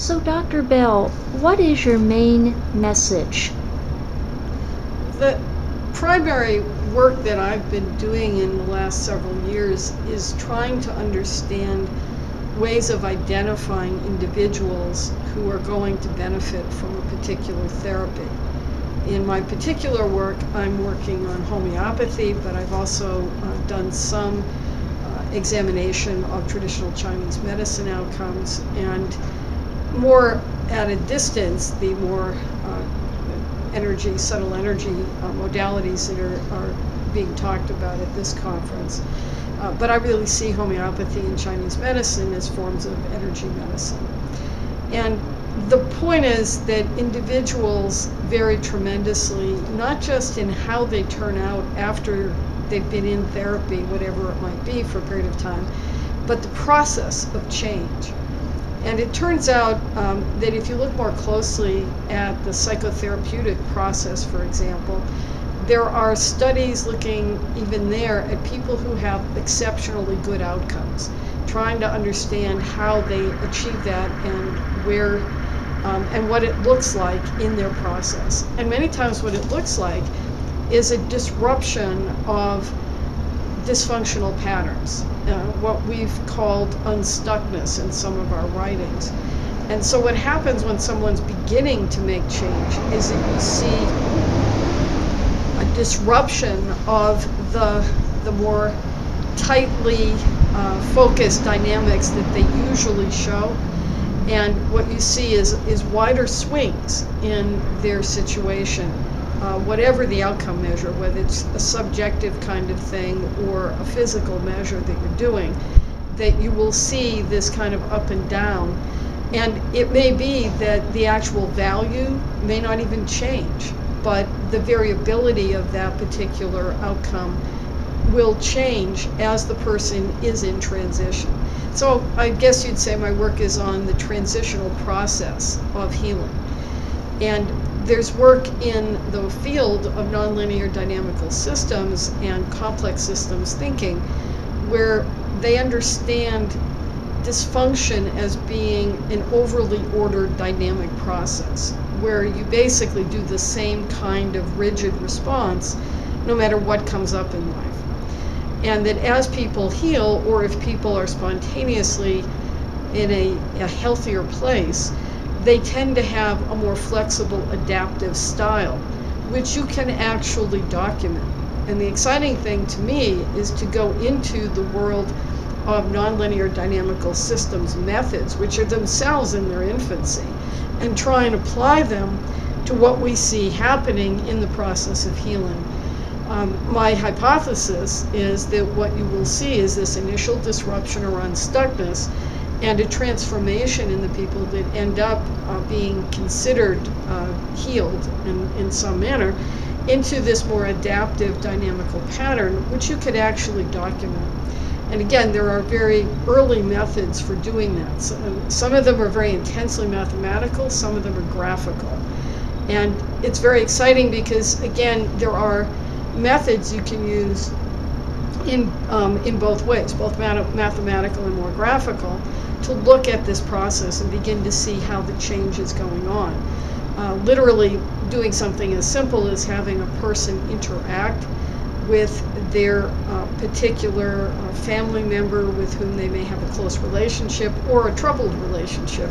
So, Dr. Bell, what is your main message? The primary work that I've been doing in the last several years is trying to understand ways of identifying individuals who are going to benefit from a particular therapy. In my particular work, I'm working on homeopathy, but I've also done some examination of traditional Chinese medicine outcomes, and more at a distance, the more subtle energy modalities that are being talked about at this conference. But I really see homeopathy and Chinese medicine as forms of energy medicine. And the point is that individuals vary tremendously, not just in how they turn out after they've been in therapy, whatever it might be, for a period of time, but the process of change. And it turns out that if you look more closely at the psychotherapeutic process, for example, there are studies looking even there at people who have exceptionally good outcomes, trying to understand how they achieve that and where and what it looks like in their process. And many times what it looks like is a disruption of dysfunctional patterns, what we've called unstuckness in some of our writings. And so what happens when someone's beginning to make change is that you see a disruption of the more tightly focused dynamics that they usually show. And what you see is wider swings in their situation. Whatever the outcome measure, whether it's a subjective kind of thing or a physical measure that you're doing, that you will see this kind of up and down. And it may be that the actual value may not even change, but the variability of that particular outcome will change as the person is in transition. So I guess you'd say my work is on the transitional process of healing. And there's work in the field of nonlinear dynamical systems and complex systems thinking where they understand dysfunction as being an overly ordered dynamic process, where you basically do the same kind of rigid response no matter what comes up in life. And that as people heal, or if people are spontaneously in a healthier place, they tend to have a more flexible, adaptive style, which you can actually document. And the exciting thing to me is to go into the world of nonlinear dynamical systems methods, which are themselves in their infancy, and try and apply them to what we see happening in the process of healing. My hypothesis is that what you will see is this initial disruption or unstuckness and a transformation in the people that end up being considered healed in some manner into this more adaptive dynamical pattern, which you could actually document. And again, there are very early methods for doing that. Some of them are very intensely mathematical, some of them are graphical. And it's very exciting because, again, there are methods you can use in both ways, both mathematical and more graphical, to look at this process and begin to see how the change is going on. Literally doing something as simple as having a person interact with their particular family member with whom they may have a close relationship or a troubled relationship,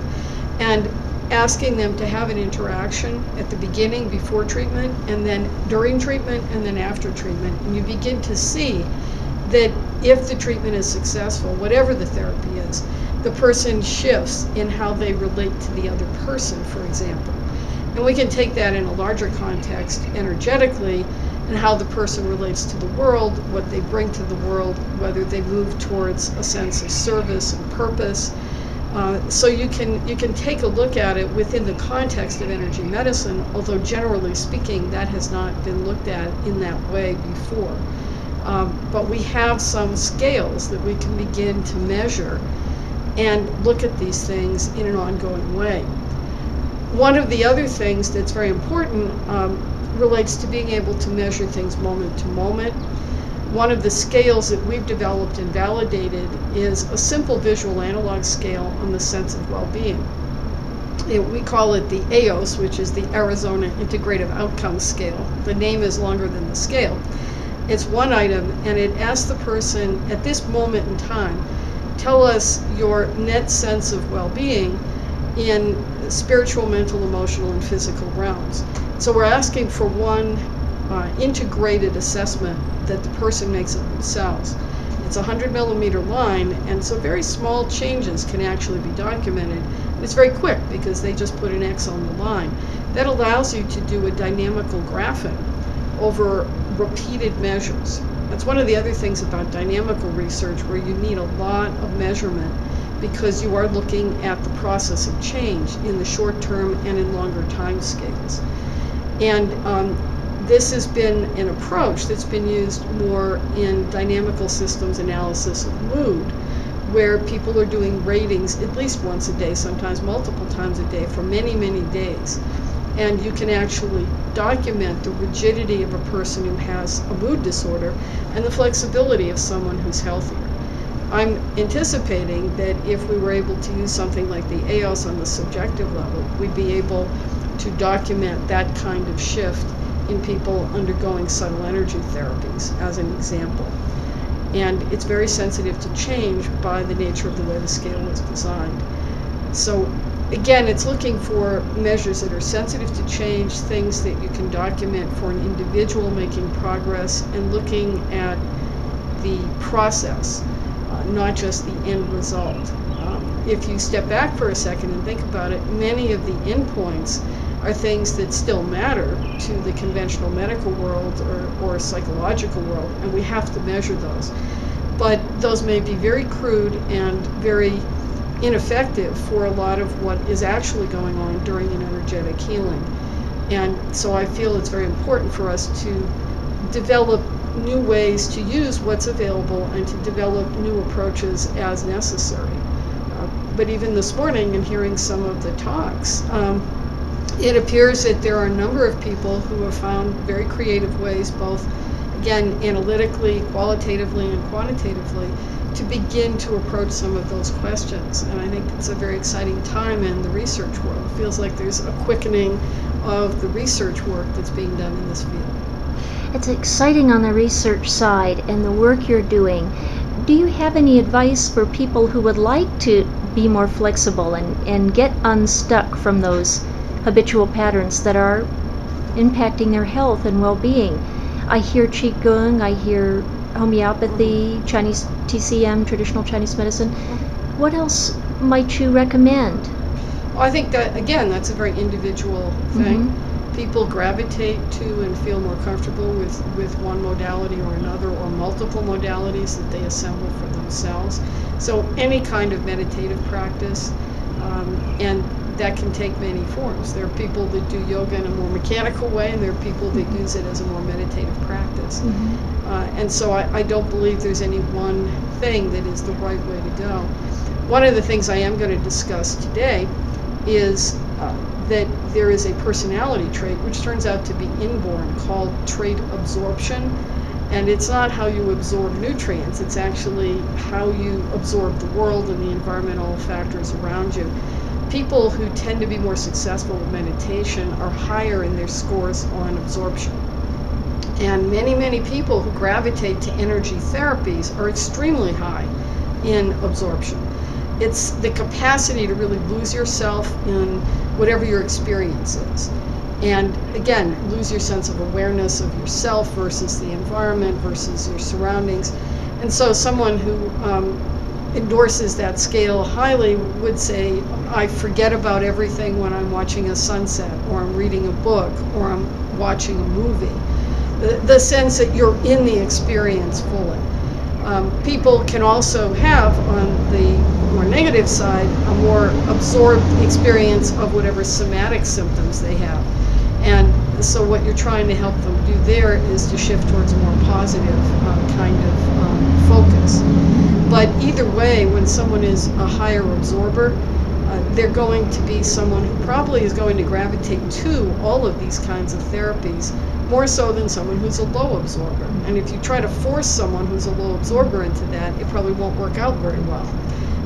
and asking them to have an interaction at the beginning before treatment, and then during treatment, and then after treatment. And you begin to see that if the treatment is successful, whatever the therapy is, the person shifts in how they relate to the other person, for example. And we can take that in a larger context energetically, and how the person relates to the world, what they bring to the world, whether they move towards a sense of service and purpose. So you can take a look at it within the context of energy medicine, although generally speaking, that has not been looked at in that way before. But we have some scales that we can begin to measure and look at these things in an ongoing way. One of the other things that's very important relates to being able to measure things moment to moment. One of the scales that we've developed and validated is a simple visual analog scale on the sense of well-being. We call it the AOS, which is the Arizona Integrative Outcome Scale. The name is longer than the scale. It's one item, and it asks the person at this moment in time, tell us your net sense of well-being in spiritual, mental, emotional, and physical realms. So we're asking for one integrated assessment that the person makes of themselves. It's a 100-millimeter line, and so very small changes can actually be documented. And it's very quick because they just put an X on the line. That allows you to do a dynamical graphing over repeated measures. That's one of the other things about dynamical research, where you need a lot of measurement because you are looking at the process of change in the short term and in longer time scales. And this has been an approach that's been used more in dynamical systems analysis of mood, where people are doing ratings at least once a day, sometimes multiple times a day for many, many days. And you can actually document the rigidity of a person who has a mood disorder and the flexibility of someone who's healthier. I'm anticipating that if we were able to use something like the AOS on the subjective level, we'd be able to document that kind of shift in people undergoing subtle energy therapies, as an example. And it's very sensitive to change by the nature of the way the scale was designed. So again, it's looking for measures that are sensitive to change, things that you can document for an individual making progress, and looking at the process, not just the end result. If you step back for a second and think about it, many of the endpoints are things that still matter to the conventional medical world or psychological world, and we have to measure those. But those may be very crude and very ineffective for a lot of what is actually going on during an energetic healing. And so I feel it's very important for us to develop new ways to use what's available and to develop new approaches as necessary. But even this morning, in hearing some of the talks, it appears that there are a number of people who have found very creative ways, both, again, analytically, qualitatively, and quantitatively, to begin to approach some of those questions. And I think it's a very exciting time in the research world. It feels like there's a quickening of the research work that's being done in this field. It's exciting on the research side and the work you're doing. Do you have any advice for people who would like to be more flexible and get unstuck from those habitual patterns that are impacting their health and well-being? I hear Qigong, I hear homeopathy, Chinese TCM, traditional Chinese medicine. What else might you recommend? Well, I think that, again, that's a very individual thing. People gravitate to and feel more comfortable with one modality or another, or multiple modalities that they assemble for themselves. So any kind of meditative practice, and that can take many forms. There are people that do yoga in a more mechanical way, and there are people that use it as a more meditative practice. And so I don't believe there's any one thing that is the right way to go. One of the things I am going to discuss today is that there is a personality trait which turns out to be inborn, called trait absorption. And it's not how you absorb nutrients, it's actually how you absorb the world and the environmental factors around you. People who tend to be more successful with meditation are higher in their scores on absorption. And many, many people who gravitate to energy therapies are extremely high in absorption. It's the capacity to really lose yourself in whatever your experience is. And again, lose your sense of awareness of yourself versus the environment versus your surroundings. And so someone who endorses that scale highly would say, I forget about everything when I'm watching a sunset, or I'm reading a book, or I'm watching a movie. The sense that you're in the experience fully. People can also have, on the more negative side, a more absorbed experience of whatever somatic symptoms they have. And so what you're trying to help them do there is to shift towards a more positive kind of focus. But either way, when someone is a higher absorber, they're going to be someone who probably is going to gravitate to all of these kinds of therapies, more so than someone who's a low absorber. And if you try to force someone who's a low absorber into that, it probably won't work out very well.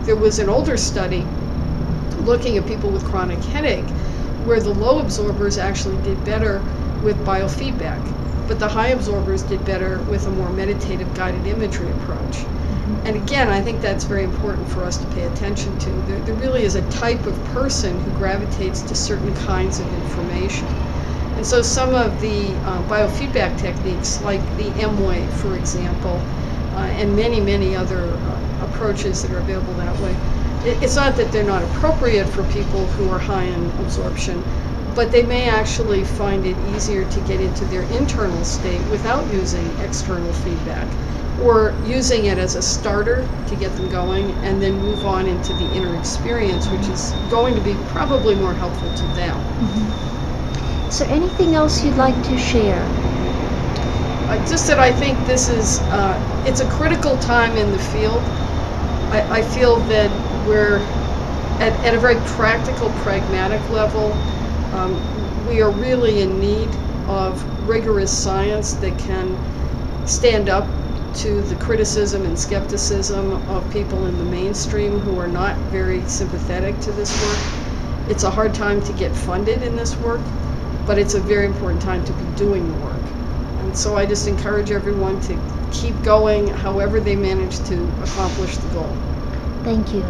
There was an older study looking at people with chronic headache, where the low absorbers actually did better with biofeedback, but the high absorbers did better with a more meditative guided imagery approach. And again, I think that's very important for us to pay attention to. There really is a type of person who gravitates to certain kinds of information. And so some of the biofeedback techniques, like the M-wave, for example, and many, many other approaches that are available that way, it's not that they're not appropriate for people who are high in absorption, but they may actually find it easier to get into their internal state without using external feedback, or using it as a starter to get them going and then move on into the inner experience, which is going to be probably more helpful to them. Mm-hmm. Is there anything else you'd like to share? Just that I think this is, it's a critical time in the field. I feel that we're at a very practical, pragmatic level. We are really in need of rigorous science that can stand up to the criticism and skepticism of people in the mainstream who are not very sympathetic to this work. It's a hard time to get funded in this work, but it's a very important time to be doing the work. And so I just encourage everyone to keep going however they manage to accomplish the goal. Thank you.